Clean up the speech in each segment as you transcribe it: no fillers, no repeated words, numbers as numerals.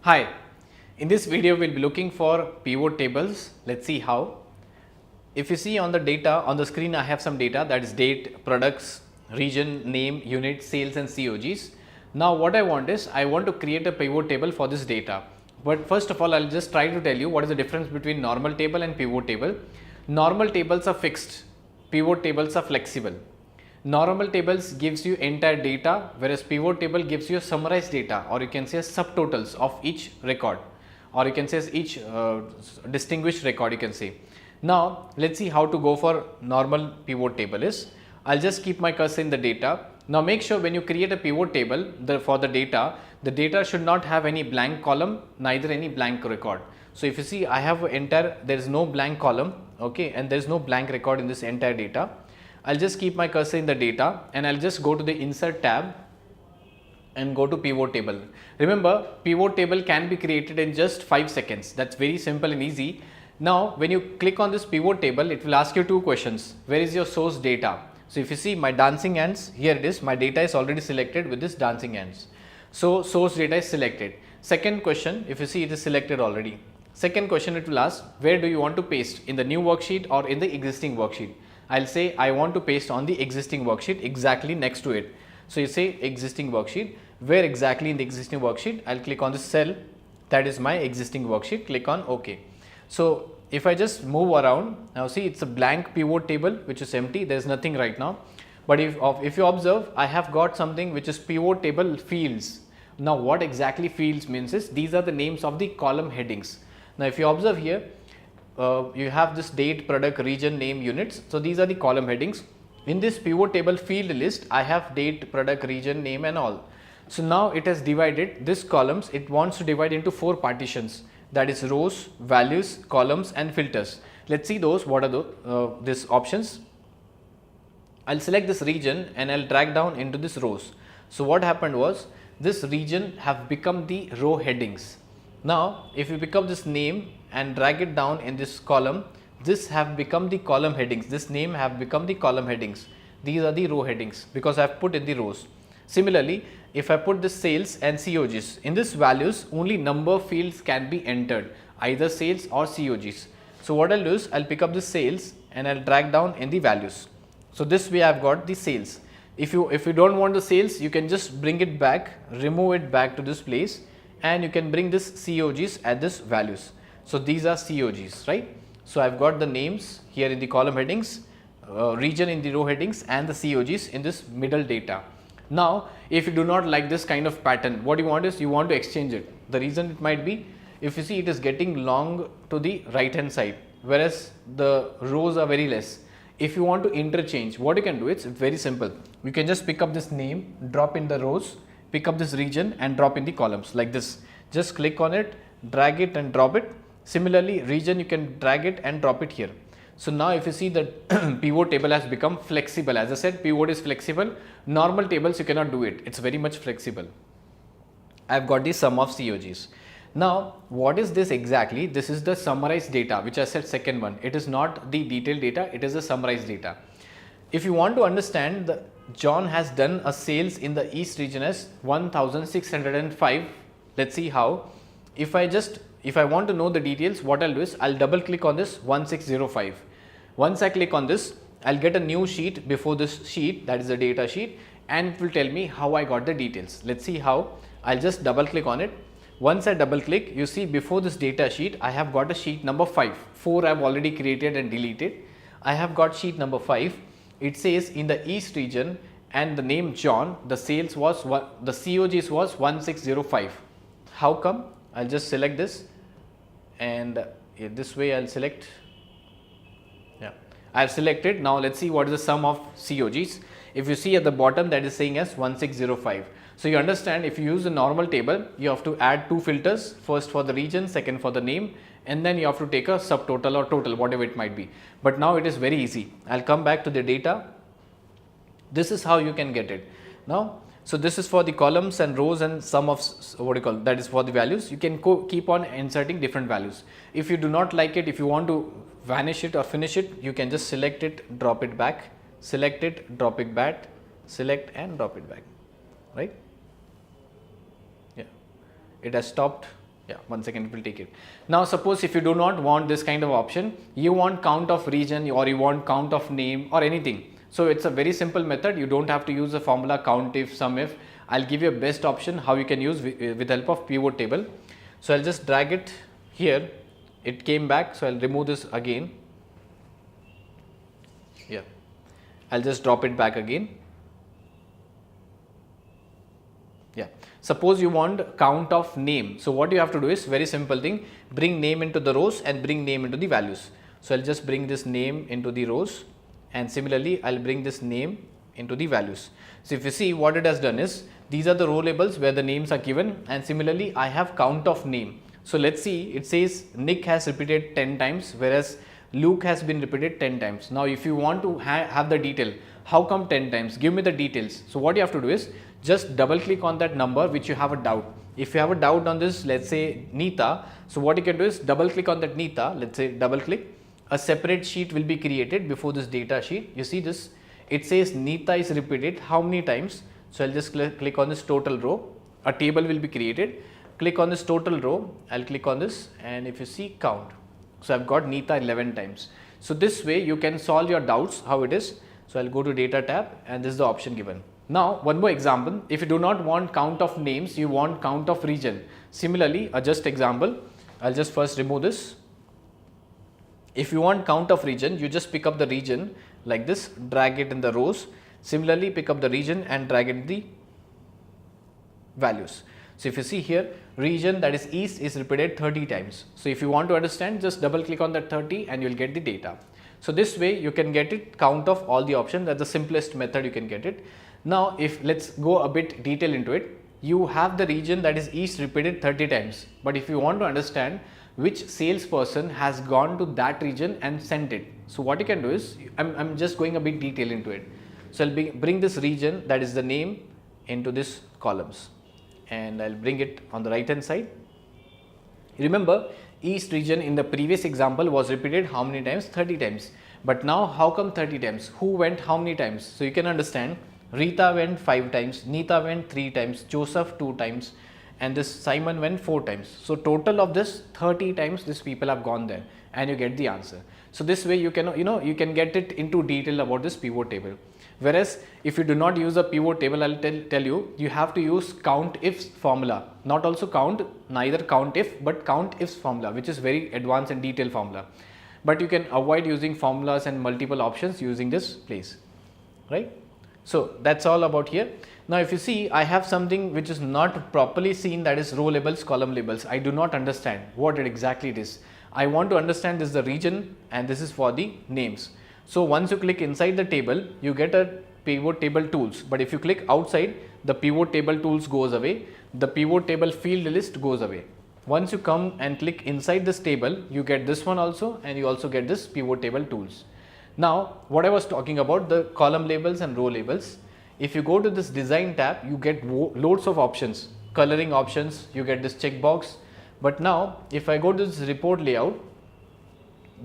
Hi, in this video we will be looking for pivot tables. Let's see how. If you see on the data on the screen, I have some data, that is date, products, region, name, unit, sales and COGs. Now what I want is I want to create a pivot table for this data. But first of all, I will just try to tell you what is the difference between normal table and pivot table. Normal tables are fixed, pivot tables are flexible. Normal tables gives you entire data, whereas pivot table gives you summarized data, or you can say subtotals of each record, or you can say each distinguished record, you can say. Now let's see how to go for normal pivot table is. I'll just keep my cursor in the data. Now make sure when you create a pivot table for the data should not have any blank column, neither any blank record. So if you see, I have there is no blank column, okay, and there is no blank record in this entire data. I'll just keep my cursor in the data and I'll just go to the insert tab and go to pivot table. Remember, pivot table can be created in just 5 seconds. That's very simple and easy. Now when you click on this pivot table, it will ask you two questions. Where is your source data? So if you see my dancing ants, here it is, my data is already selected with this dancing ants. So source data is selected. Second question, if you see, it is selected already. Second question, it will ask, where do you want to paste, in the new worksheet or in the existing worksheet? I'll say I want to paste on the existing worksheet exactly next to it. So you say existing worksheet, where exactly in the existing worksheet? I'll click on the cell, that is my existing worksheet, click on OK. So if I just move around, now see, it's a blank pivot table which is empty, there is nothing right now. But if you observe, I have got something which is pivot table fields. Now what exactly fields means is, these are the names of the column headings. Now if you observe here, you have this date, product, region, name, units. So these are the column headings. In this pivot table field list, I have date, product, region, name and all. So now it has divided this columns, it wants to divide into 4 partitions, that is rows, values, columns and filters. Let's see those, what are these options. I'll select this region and I'll drag down into this rows. So what happened was, this region have become the row headings. Now if you pick up this name and drag it down in this column, this have become the column headings, this name have become the column headings, these are the row headings because I have put in the rows. Similarly, if I put the sales and COGs, in this values only number fields can be entered, either sales or COGs. So what I'll do is, I'll pick up the sales and I'll drag down in the values. So this way I've got the sales. If you don't want the sales, you can just bring it back, remove it back to this place, and you can bring this COGs at this values. So these are COGs, right? So I've got the names here in the column headings, region in the row headings and the COGs in this middle data. Now if you do not like this kind of pattern, what you want is, you want to exchange it. The reason it might be, if you see, it is getting long to the right hand side, whereas the rows are very less. If you want to interchange, what you can do, it's very simple. You can just pick up this name, drop in the rows, pick up this region and drop in the columns like this. Just click on it, drag it and drop it. Similarly, region, you can drag it and drop it here. So now if you see, that pivot table has become flexible. As I said, pivot is flexible. Normal tables you cannot do it. It's very much flexible. I've got the sum of COGs. Now what is this exactly? This is the summarized data, which I said second one. It is not the detailed data, it is the summarized data. If you want to understand, John has done a sales in the East region as 1605. Let's see how. If I want to know the details, what I'll do is, I'll double click on this 1605. Once I click on this, I'll get a new sheet before this sheet, that is the data sheet, and it will tell me how I got the details. Let's see how. I'll just double click on it. Once I double click, you see before this data sheet, I have got a sheet number 5. 4 I've already created and deleted. I have got sheet number 5. It says in the East region and the name John, the sales was the COGs was 1605. How come? I'll just select this and this way I'll select. Yeah, I've selected. Now let's see what is the sum of COGs. If you see at the bottom, that is saying as 1605. So you understand, if you use a normal table, you have to add 2 filters, first for the region, second for the name, and then you have to take a subtotal or total, whatever it might be. But now it is very easy. I'll come back to the data. This is how you can get it. Now, so this is for the columns and rows and sum of, what do you call, that is for the values. You can keep on inserting different values. If you do not like it, if you want to vanish it or finish it, you can just select it, drop it back, select it, drop it back, select and drop it back, right? Yeah, it has stopped Yeah, 1 second it will take it. Now suppose if you do not want this kind of option, you want count of region or you want count of name or anything. So it's a very simple method. You don't have to use the formula count if, sum if. I'll give you a best option how you can use with help of pivot table. So I'll just drag it here. It came back. So I'll remove this again. Yeah, I'll just drop it back again. Yeah, suppose you want count of name. So what you have to do is very simple thing, bring name into the rows and bring name into the values. So I'll just bring this name into the rows and similarly I'll bring this name into the values. So if you see what it has done is, these are the row labels where the names are given and similarly I have count of name. So let's see, it says Nick has repeated 10 times whereas Luke has been repeated 10 times. Now if you want to have the detail, how come 10 times? Give me the details. So what you have to do is just double click on that number which you have a doubt. If you have a doubt on this, let's say Neeta, so what you can do is double click on that Neeta, let's say double click, a separate sheet will be created before this data sheet. You see this, it says Neeta is repeated how many times. So I'll just click on this total row, a table will be created, click on this total row, I'll click on this and if you see count. So I've got Neeta 11 times. So this way you can solve your doubts how it is. So I'll go to data tab and this is the option given. Now one more example, if you do not want count of names, you want count of region. Similarly, a just example, I'll just first remove this. If you want count of region, you just pick up the region like this, drag it in the rows. Similarly, pick up the region and drag it in the values. So if you see here, region that is east is repeated 30 times. So if you want to understand, just double click on that 30 and you will get the data. So this way you can get it count of all the options. That's the simplest method you can get it. Now if let's go a bit detail into it, you have the region that is east repeated 30 times. But if you want to understand which salesperson has gone to that region and sent it. So what you can do is, I'm just going a bit detail into it. So I'll bring this region that is the name into this columns and I'll bring it on the right hand side. Remember, east region in the previous example was repeated how many times? 30 times. But now how come 30 times? Who went how many times? So you can understand, Rita went 5 times, Neeta went 3 times, Joseph 2 times and this Simon went 4 times. So total of this 30 times these people have gone there and you get the answer. So this way you can, you can get it into detail about this pivot table. Whereas if you do not use a pivot table, I'll tell you, you have to use count ifs formula, not also count, neither count if, but count ifs formula, which is very advanced and detailed formula. But you can avoid using formulas and multiple options using this place, right? So that's all about here. Now if you see, I have something which is not properly seen, that is row labels, column labels. I do not understand what exactly it is. I want to understand this is the region and this is for the names. So once you click inside the table, you get a pivot table tools. But if you click outside, the pivot table tools goes away. The pivot table field list goes away. Once you come and click inside this table, you get this one also and you also get this pivot table tools. Now what I was talking about, the column labels and row labels. If you go to this design tab, you get loads of options, coloring options, you get this checkbox. But now if I go to this report layout,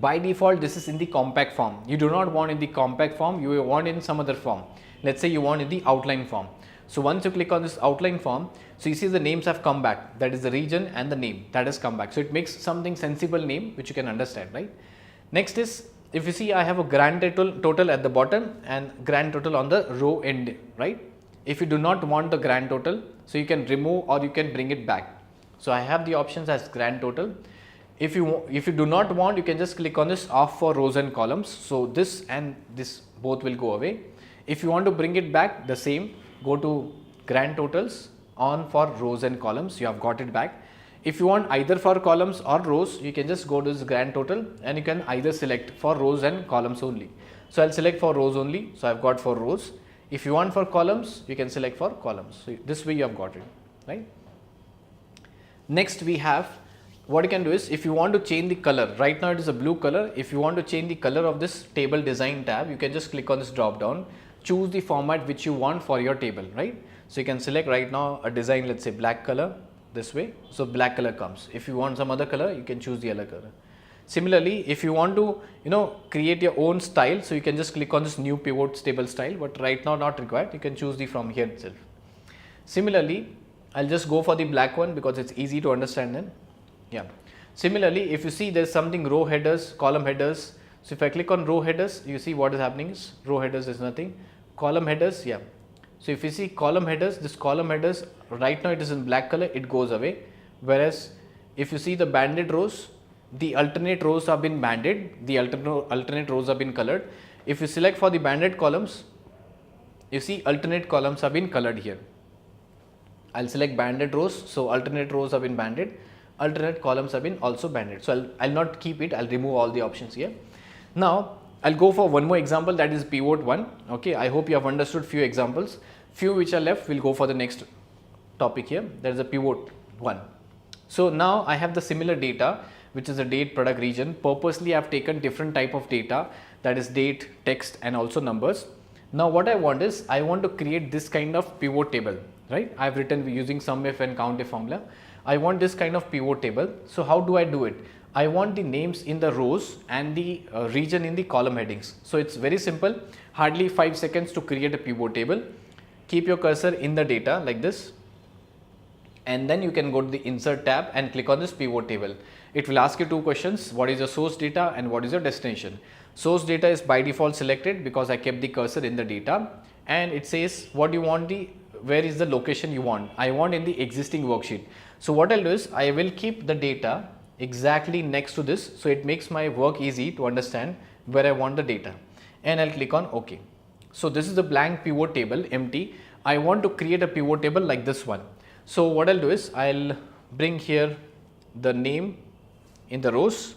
by default this is in the compact form. You do not want in the compact form, you want in some other form. Let's say you want in the outline form. So once you click on this outline form, so you see the names have come back, that is the region and the name that has come back. So it makes something sensible name which you can understand, right? Next is, if you see, I have a grand total at the bottom and grand total on the row end, right? If you do not want the grand total, so you can remove or you can bring it back. So I have the options as grand total. If you do not want, you can just click on this off for rows and columns. So this and this both will go away. If you want to bring it back, the same, go to grand totals on for rows and columns, you have got it back. If you want either for columns or rows, you can just go to this grand total and you can either select for rows and columns only. So I'll select for rows only. So I've got for rows. If you want for columns, you can select for columns. So this way you have got it, right? Next we have, what you can do is, if you want to change the color, right now it is a blue color. If you want to change the color of this table design tab, you can just click on this drop down, choose the format which you want for your table, right? So you can select right now a design, let's say black color, this way. So black color comes. If you want some other color, you can choose the other color. Similarly, if you want to, create your own style, so you can just click on this new pivot table style, but right now not required. You can choose the from here itself. Similarly, I'll just go for the black one because it's easy to understand then. Yeah. Similarly, if you see there's something row headers, column headers. So if I click on row headers, you see what is happening is row headers is nothing. Column headers, yeah. So if you see column headers, this column headers right now it is in black color, it goes away. Whereas if you see the banded rows, the alternate rows have been banded, the alternate rows have been colored. If you select for the banded columns, you see alternate columns have been colored here. I'll select banded rows, so alternate rows have been banded, alternate columns have been also banded. So I'll not keep it, I'll remove all the options here. Now I'll go for one more example, that is pivot 1. Okay, I hope you have understood few examples. Few which are left, we'll go for the next topic here, that is a pivot 1. So now I have the similar data, which is a date, product, region. Purposely I have taken different type of data, that is date, text and also numbers. Now what I want is, I want to create this kind of pivot table, right? I have written using SUMIF and COUNTIF formula. I want this kind of pivot table. So how do I do it? I want the names in the rows and the region in the column headings. So it's very simple, hardly 5 seconds to create a pivot table. Keep your cursor in the data like this, and then you can go to the insert tab and click on this pivot table. It will ask you two questions, what is your source data and what is your destination. Source data is by default selected because I kept the cursor in the data, and it says what you want, where is the location you want. I want in the existing worksheet. So what I'll do is, I will keep the data exactly next to this, so it makes my work easy to understand where I want the data, and I'll click on OK. So this is the blank pivot table, empty. I want to create a pivot table like this one. So what I'll do is, I'll bring here the name in the rows,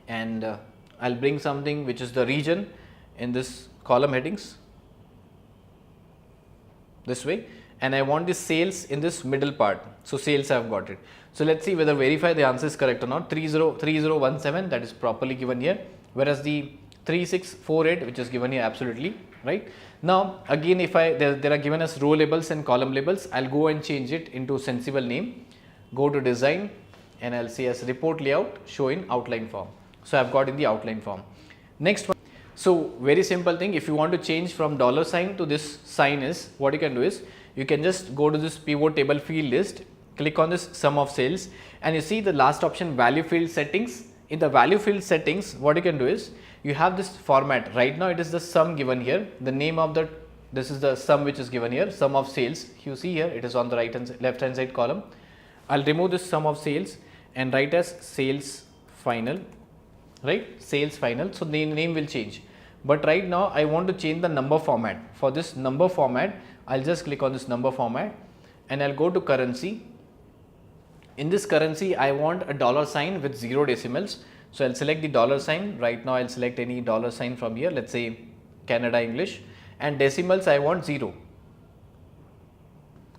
and I'll bring something which is the region in this column headings this way, and I want the sales in this middle part. So sales I have got it. So let's see whether verify the answer is correct or not. 303017, that is properly given here, whereas the 3648 which is given here absolutely right. Now again, if there are given us row labels and column labels, I'll go and change it into sensible name. Go to design and I'll say as report layout, show in outline form. So I've got in the outline form. Next one. So very simple thing, if you want to change from $sign to this sign is, what you can do is, you can just go to this pivot table field list, click on this sum of sales, and you see the last option value field settings. In the value field settings, what you can do is, you have this format. Right now it is the sum given here, the name of the, this is the sum which is given here, sum of sales. You see here it is on the left hand side column. I'll remove this sum of sales and write as sales final, right, sales final. So the name will change, but right now I want to change the number format. For this number format, I'll just click on this number format and I'll go to currency. In this currency, I want a $sign with 0 decimals. So I'll select the $sign. Right now I'll select any $sign from here, let's say Canada English, and decimals I want 0.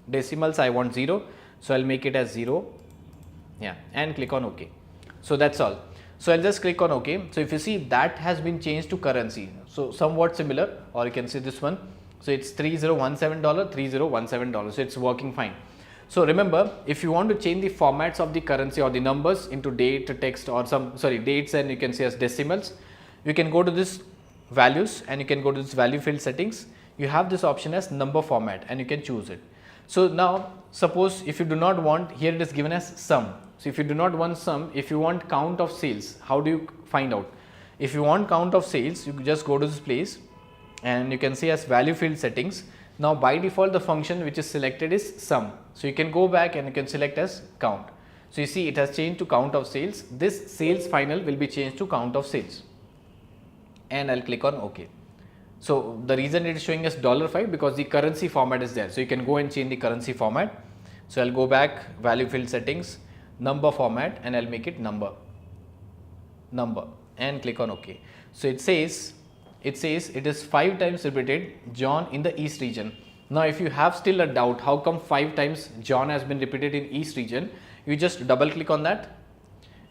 Decimals I want 0. So I'll make it as 0, yeah, and click on OK. So that's all. So I'll just click on OK. So if you see, that has been changed to currency. So somewhat similar, or you can see this one. So it's $3017, $3017. So it's working fine. So remember, if you want to change the formats of the currency or the numbers into date, text, or dates, and you can see as decimals, you can go to this values and you can go to this value field settings. You have this option as number format and you can choose it. So now suppose if you do not want, here it is given as sum. So if you do not want sum, if you want count of sales, how do you find out? If you want count of sales, you just go to this place and you can see as value field settings. Now by default the function which is selected is sum. So you can go back and you can select as count. So you see it has changed to count of sales. This sales final will be changed to count of sales, and I'll click on OK. So the reason it is showing as $5 because the currency format is there. So you can go and change the currency format. So I'll go back, value field settings, number format, and I'll make it number, and click on OK. So it says it is 5 times repeated John in the East region. Now if you have still a doubt how come 5 times John has been repeated in East region, you just double click on that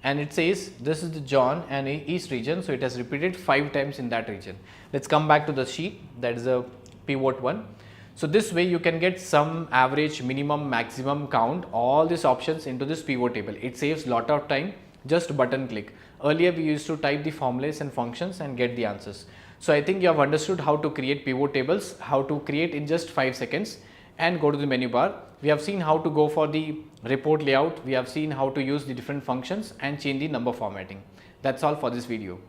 and it says this is the John and East region, so it has repeated 5 times in that region. Let's come back to the sheet, that is a pivot 1. So this way you can get sum, average, minimum, maximum, count, all these options into this pivot table. It saves lot of time, just button click. Earlier we used to type the formulas and functions and get the answers. So I think you have understood how to create pivot tables, how to create in just 5 seconds. and go to the menu bar. We have seen how to go for the report layout. We have seen how to use the different functions and change the number formatting. That's all for this video.